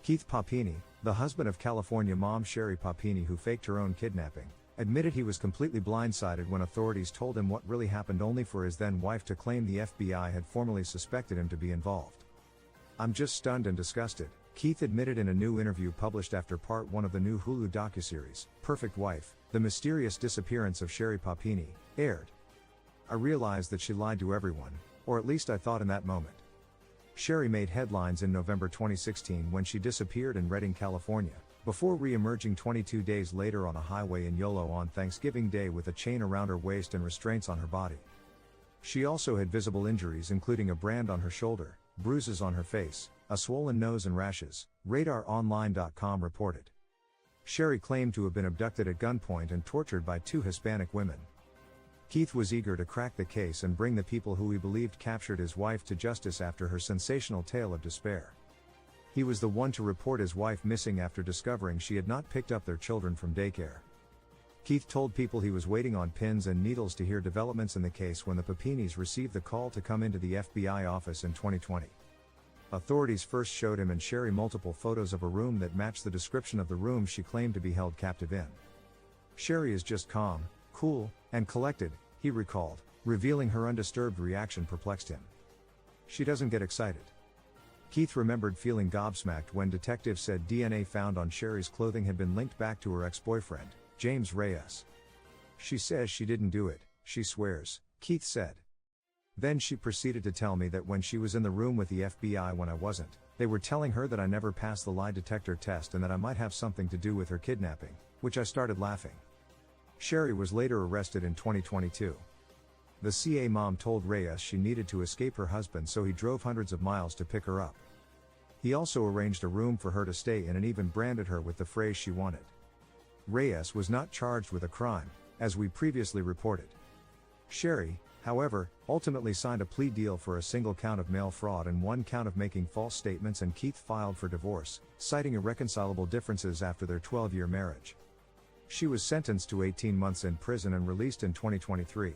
Keith Papini, the husband of California mom Sherri Papini who faked her own kidnapping, admitted he was completely blindsided when authorities told him what really happened, only for his then wife to claim the FBI had formally suspected him to be involved. "I'm just stunned and disgusted," Keith admitted in a new interview published after part 1 of the new Hulu docuseries, Perfect Wife, The Mysterious Disappearance of Sherri Papini, aired. "I realized that she lied to everyone, or at least I thought in that moment." Sherri made headlines in November 2016 when she disappeared in Redding, California, before re-emerging 22 days later on a highway in Yolo on Thanksgiving Day with a chain around her waist and restraints on her body. She also had visible injuries including a brand on her shoulder, bruises on her face, a swollen nose and rashes, RadarOnline.com reported. Sherri claimed to have been abducted at gunpoint and tortured by 2 Hispanic women. Keith was eager to crack the case and bring the people who he believed captured his wife to justice after her sensational tale of despair. He was the one to report his wife missing after discovering she had not picked up their children from daycare. Keith told people he was waiting on pins and needles to hear developments in the case when the Papinis received the call to come into the FBI office in 2020. Authorities first showed him and Sherri multiple photos of a room that matched the description of the room she claimed to be held captive in. "Sherri is just calm, cool, and collected," he recalled, revealing her undisturbed reaction perplexed him. "She doesn't get excited." Keith remembered feeling gobsmacked when detectives said DNA found on Sherri's clothing had been linked back to her ex-boyfriend, James Reyes. "She says she didn't do it, she swears," Keith said. "Then she proceeded to tell me that when she was in the room with the FBI when I wasn't, they were telling her that I never passed the lie detector test and that I might have something to do with her kidnapping, which I started laughing." Sherri was later arrested in 2022. The CA mom told Reyes she needed to escape her husband, so he drove hundreds of miles to pick her up. He also arranged a room for her to stay in and even branded her with the phrase she wanted. Reyes was not charged with a crime, as we previously reported. Sherri, however, ultimately signed a plea deal for a single count of mail fraud and 1 count of making false statements, and Keith filed for divorce, citing irreconcilable differences after their 12-year marriage. She was sentenced to 18 months in prison and released in 2023.